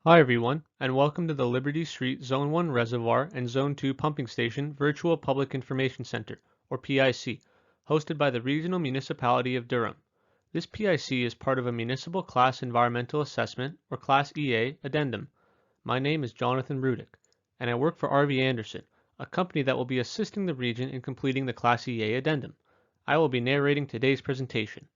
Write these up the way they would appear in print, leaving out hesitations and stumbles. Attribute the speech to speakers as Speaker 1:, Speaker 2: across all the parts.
Speaker 1: Hi everyone, and welcome to the Liberty Street Zone 1 Reservoir and Zone 2 Pumping Station Virtual Public Information Center, or PIC, hosted by the Regional Municipality of Durham. This PIC is part of a Municipal Class Environmental Assessment, or Class EA, Addendum. My name is Jonathan Rudick, and I work for RV Anderson, a company that will be assisting the region in completing the Class EA Addendum. I will be narrating today's presentation.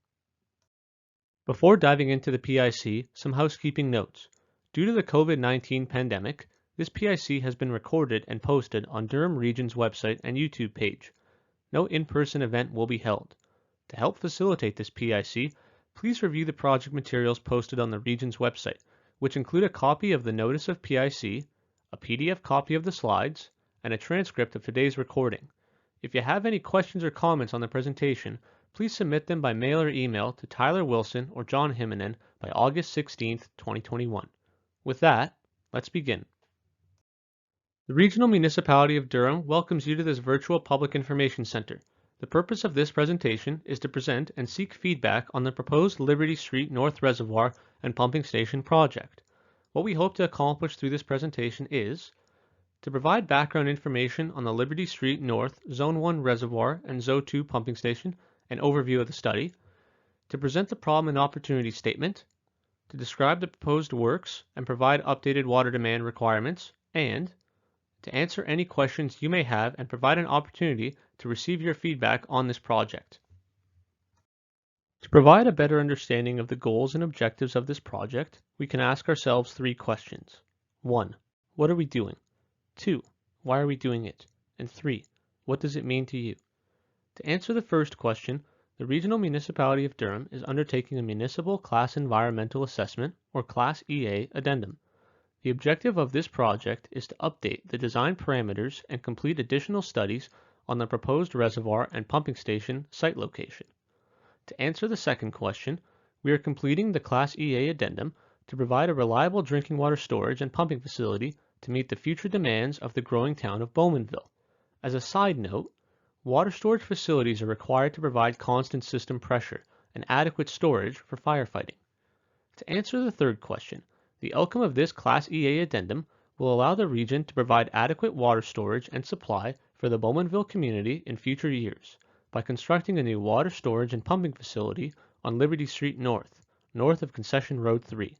Speaker 1: Before diving into the PIC, some housekeeping notes. Due to the COVID-19 pandemic, this PIC has been recorded and posted on Durham Region's website and YouTube page. No in-person event will be held. To help facilitate this PIC, please review the project materials posted on the Region's website, which include a copy of the Notice of PIC, a PDF copy of the slides, and a transcript of today's recording. If you have any questions or comments on the presentation, please submit them by mail or email to Tyler Wilson or John Himonen by August 16, 2021. With that, let's begin. The Regional Municipality of Durham welcomes you to this virtual public information center. The purpose of this presentation is to present and seek feedback on the proposed Liberty Street North Reservoir and Pumping Station project. What we hope to accomplish through this presentation is to provide background information on the Liberty Street North Zone 1 Reservoir and Zone 2 Pumping Station, an overview of the study, to present the problem and opportunity statement, to describe the proposed works and provide updated water demand requirements, and to answer any questions you may have and provide an opportunity to receive your feedback on this project. To provide a better understanding of the goals and objectives of this project, we can ask ourselves three questions. 1. What are we doing? 2. Why are we doing it? And 3. What does it mean to you? To answer the first question, the Regional Municipality of Durham is undertaking a Municipal Class Environmental Assessment, or Class EA, Addendum. The objective of this project is to update the design parameters and complete additional studies on the proposed reservoir and pumping station site location. To answer the second question, we are completing the Class EA Addendum to provide a reliable drinking water storage and pumping facility to meet the future demands of the growing town of Bowmanville. As a side note, water storage facilities are required to provide constant system pressure and adequate storage for firefighting. To answer the third question, the outcome of this Class EA Addendum will allow the region to provide adequate water storage and supply for the Bowmanville community in future years by constructing a new water storage and pumping facility on Liberty Street north of Concession Road 3.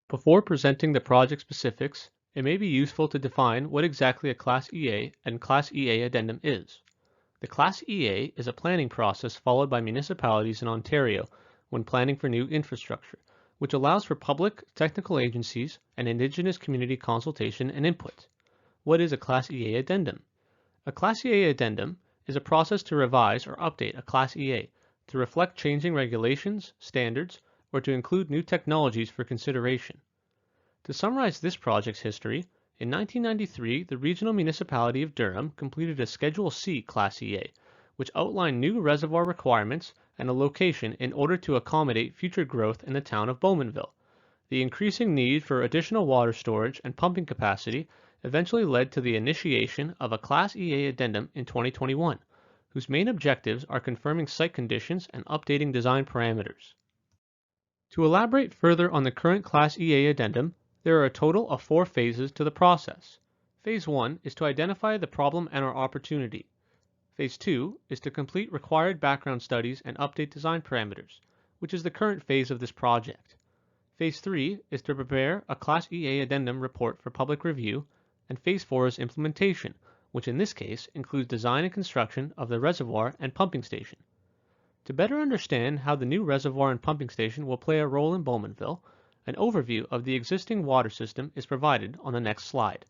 Speaker 1: Before presenting the project specifics, it may be useful to define what exactly a Class EA and Class EA Addendum is. The Class EA is a planning process followed by municipalities in Ontario when planning for new infrastructure, which allows for public, technical agencies, and Indigenous community consultation and input. What is a Class EA Addendum? A Class EA Addendum is a process to revise or update a Class EA to reflect changing regulations, standards, or to include new technologies for consideration. To summarize this project's history, in 1993, the Regional Municipality of Durham completed a Schedule C Class EA, which outlined new reservoir requirements and a location in order to accommodate future growth in the town of Bowmanville. The increasing need for additional water storage and pumping capacity eventually led to the initiation of a Class EA Addendum in 2021, whose main objectives are confirming site conditions and updating design parameters. To elaborate further on the current Class EA Addendum, there are a total of 4 phases to the process. Phase 1 is to identify the problem and our opportunity. Phase 2 is to complete required background studies and update design parameters, which is the current phase of this project. Phase 3 is to prepare a Class EA Addendum report for public review, and Phase 4 is implementation, which in this case includes design and construction of the reservoir and pumping station. To better understand how the new reservoir and pumping station will play a role in Bowmanville, an overview of the existing water system is provided on the next slide.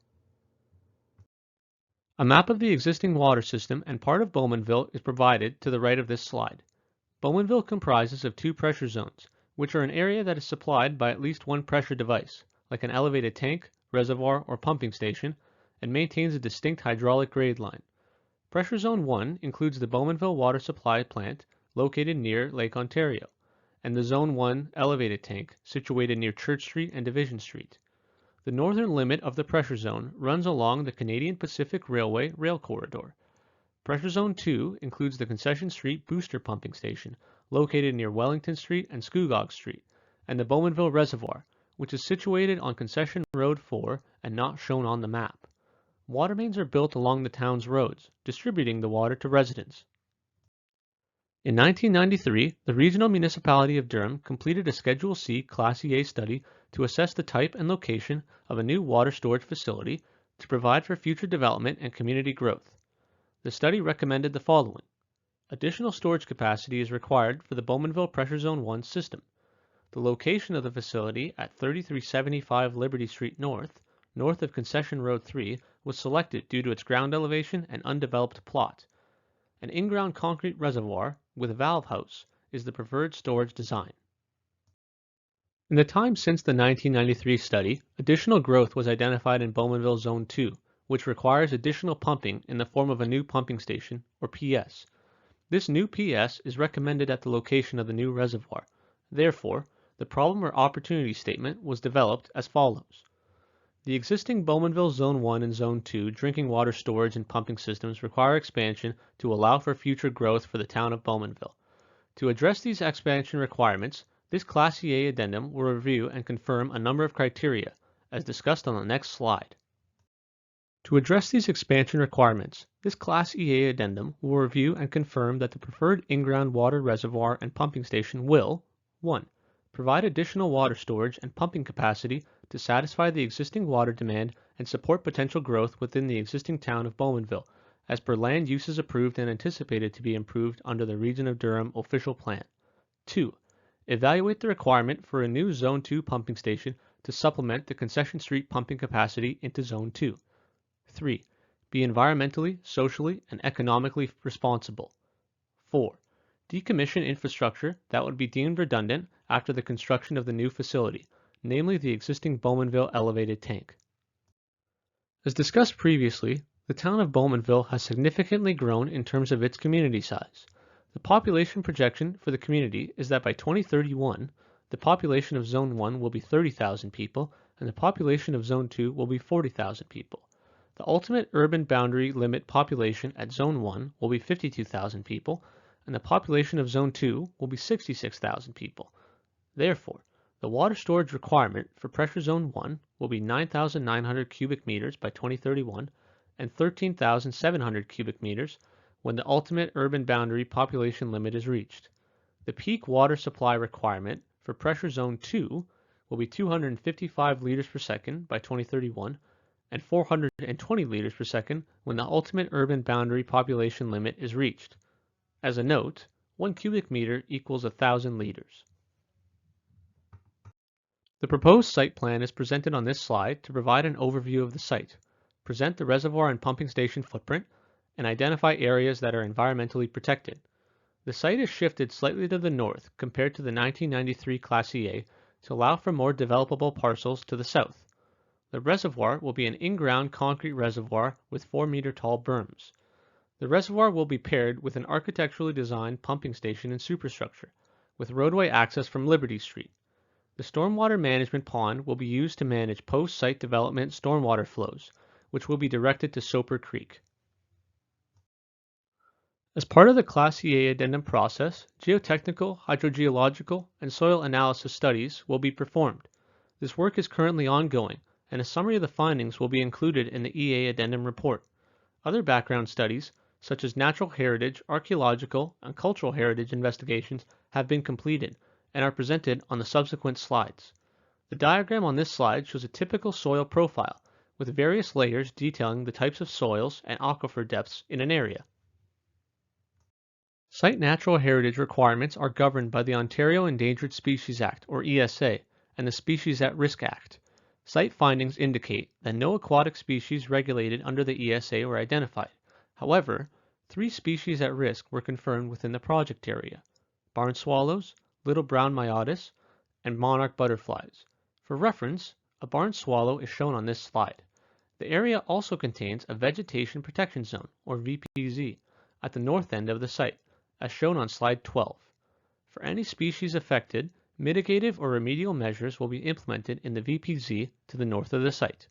Speaker 1: A map of the existing water system and part of Bowmanville is provided to the right of this slide. Bowmanville comprises of 2 pressure zones, which are an area that is supplied by at least one pressure device, like an elevated tank, reservoir, or pumping station, and maintains a distinct hydraulic grade line. Pressure Zone 1 includes the Bowmanville Water Supply Plant, located near Lake Ontario, and the Zone 1 elevated tank, situated near Church Street and Division Street. The northern limit of the pressure zone runs along the Canadian Pacific Railway rail corridor. Pressure Zone 2 includes the Concession Street Booster Pumping Station, located near Wellington Street and Scugog Street, and the Bowmanville Reservoir, which is situated on Concession Road 4 and not shown on the map. Water mains are built along the town's roads, distributing the water to residents. In 1993, the Regional Municipality of Durham completed a Schedule C Class EA study to assess the type and location of a new water storage facility to provide for future development and community growth. The study recommended the following. Additional storage capacity is required for the Bowmanville Pressure Zone 1 system. The location of the facility at 3375 Liberty Street North, north of Concession Road 3, was selected due to its ground elevation and undeveloped plot. An in-ground concrete reservoir with a valve house is the preferred storage design. In the time since the 1993 study, additional growth was identified in Bowmanville Zone 2, which requires additional pumping in the form of a new pumping station, or PS. This new PS is recommended at the location of the new reservoir. Therefore, the problem or opportunity statement was developed as follows. The existing Bowmanville Zone 1 and Zone 2 drinking water storage and pumping systems require expansion to allow for future growth for the town of Bowmanville. To address these expansion requirements, this Class EA addendum will review and confirm a number of criteria, as discussed on the next slide. To address these expansion requirements, this Class EA addendum will review and confirm that the preferred in-ground water reservoir and pumping station will 1. Provide additional water storage and pumping capacity to satisfy the existing water demand and support potential growth within the existing town of Bowmanville, as per land uses approved and anticipated to be improved under the Region of Durham official plan. 2. Evaluate the requirement for a new Zone 2 pumping station to supplement the Concession Street pumping capacity into Zone 2. 3. Be environmentally, socially, and economically responsible. 4. Decommission infrastructure that would be deemed redundant after the construction of the new facility, namely the existing Bowmanville elevated tank. As discussed previously, the town of Bowmanville has significantly grown in terms of its community size. The population projection for the community is that by 2031, the population of Zone 1 will be 30,000 people, and the population of Zone 2 will be 40,000 people. The ultimate urban boundary limit population at Zone 1 will be 52,000 people, and the population of Zone 2 will be 66,000 people. Therefore, the water storage requirement for Pressure Zone 1 will be 9,900 cubic meters by 2031 and 13,700 cubic meters when the ultimate urban boundary population limit is reached. The peak water supply requirement for Pressure Zone 2 will be 255 liters per second by 2031 and 420 liters per second when the ultimate urban boundary population limit is reached. As a note, 1 cubic meter equals 1,000 liters. The proposed site plan is presented on this slide to provide an overview of the site, present the reservoir and pumping station footprint, and identify areas that are environmentally protected. The site is shifted slightly to the north compared to the 1993 Class EA to allow for more developable parcels to the south. The reservoir will be an in-ground concrete reservoir with 4-meter-tall berms. The reservoir will be paired with an architecturally designed pumping station and superstructure, with roadway access from Liberty Street. The stormwater management pond will be used to manage post-site development stormwater flows, which will be directed to Soper Creek. As part of the Class EA addendum process, geotechnical, hydrogeological, and soil analysis studies will be performed. This work is currently ongoing, and a summary of the findings will be included in the EA addendum report. Other background studies, such as natural heritage, archaeological, and cultural heritage investigations, have been completed and are presented on the subsequent slides. The diagram on this slide shows a typical soil profile, with various layers detailing the types of soils and aquifer depths in an area. Site natural heritage requirements are governed by the Ontario Endangered Species Act, or ESA, and the Species at Risk Act. Site findings indicate that no aquatic species regulated under the ESA were identified. However, 3 species at risk were confirmed within the project area: barn swallows, little brown myotis, and monarch butterflies. For reference, a barn swallow is shown on this slide. The area also contains a Vegetation Protection Zone, or VPZ, at the north end of the site, as shown on slide 12. For any species affected, mitigative or remedial measures will be implemented in the VPZ to the north of the site.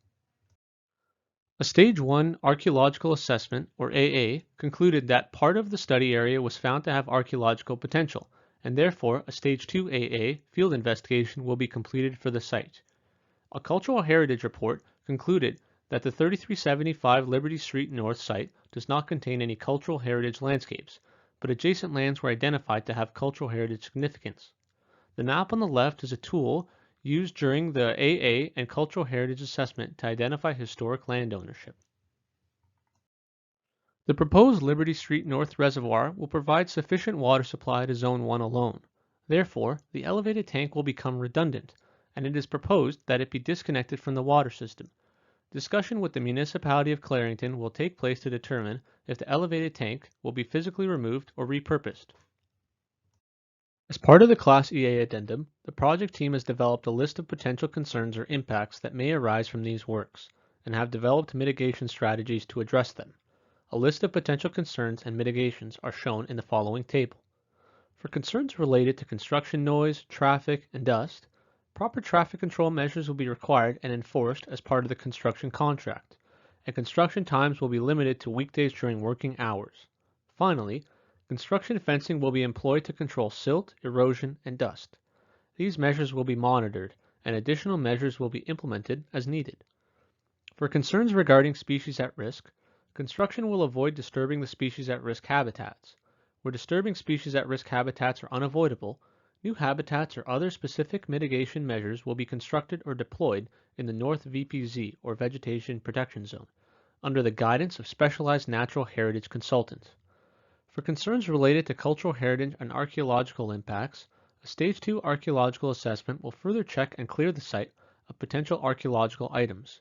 Speaker 1: A Stage 1 Archaeological Assessment, or AA, concluded that part of the study area was found to have archaeological potential, and therefore a Stage 2 AA field investigation will be completed for the site. A cultural heritage report concluded that the 3375 Liberty Street North site does not contain any cultural heritage landscapes, but adjacent lands were identified to have cultural heritage significance. The map on the left is a tool used during the AA and Cultural Heritage Assessment to identify historic land ownership. The proposed Liberty Street North Reservoir will provide sufficient water supply to Zone 1 alone. Therefore, the elevated tank will become redundant, and it is proposed that it be disconnected from the water system. Discussion with the Municipality of Clarington will take place to determine if the elevated tank will be physically removed or repurposed. As part of the Class EA Addendum, the project team has developed a list of potential concerns or impacts that may arise from these works, and have developed mitigation strategies to address them. A list of potential concerns and mitigations are shown in the following table. For concerns related to construction noise, traffic, and dust, proper traffic control measures will be required and enforced as part of the construction contract, and construction times will be limited to weekdays during working hours. Finally, construction fencing will be employed to control silt, erosion, and dust. These measures will be monitored, and additional measures will be implemented as needed. For concerns regarding species at risk, construction will avoid disturbing the species at risk habitats. Where disturbing species at risk habitats are unavoidable, new habitats or other specific mitigation measures will be constructed or deployed in the North VPZ or Vegetation Protection Zone, under the guidance of specialized natural heritage consultants. For concerns related to cultural heritage and archaeological impacts, a Stage 2 archaeological assessment will further check and clear the site of potential archaeological items.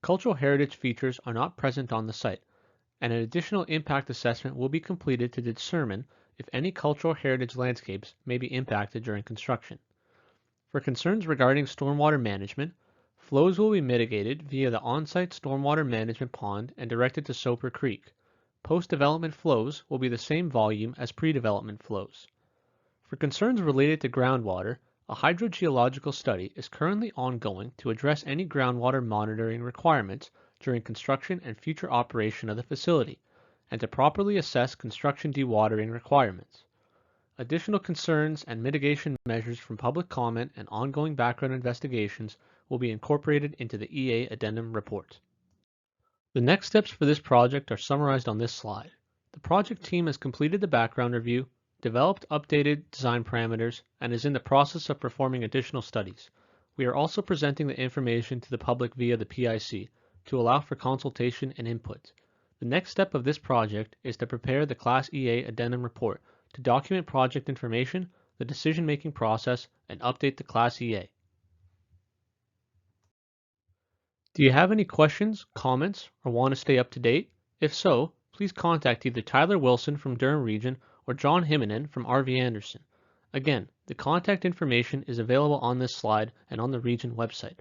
Speaker 1: Cultural heritage features are not present on the site, and an additional impact assessment will be completed to determine if any cultural heritage landscapes may be impacted during construction. For concerns regarding stormwater management, flows will be mitigated via the on-site stormwater management pond and directed to Soper Creek. Post-development flows will be the same volume as pre-development flows. For concerns related to groundwater, a hydrogeological study is currently ongoing to address any groundwater monitoring requirements during construction and future operation of the facility, and to properly assess construction dewatering requirements. Additional concerns and mitigation measures from public comment and ongoing background investigations will be incorporated into the EA Addendum report. The next steps for this project are summarized on this slide. The project team has completed the background review, developed updated design parameters, and is in the process of performing additional studies. We are also presenting the information to the public via the PIC to allow for consultation and input. The next step of this project is to prepare the Class EA Addendum report to document project information, the decision-making process, and update the Class EA. Do you have any questions, comments, or want to stay up to date? If so, please contact either Tyler Wilson from Durham Region or John Himonen from RV Anderson. Again, the contact information is available on this slide and on the Region website.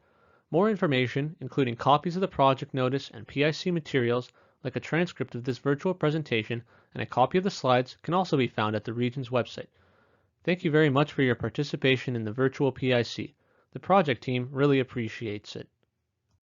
Speaker 1: More information, including copies of the project notice and PIC materials, like a transcript of this virtual presentation and a copy of the slides, can also be found at the Region's website. Thank you very much for your participation in the virtual PIC. The project team really appreciates it.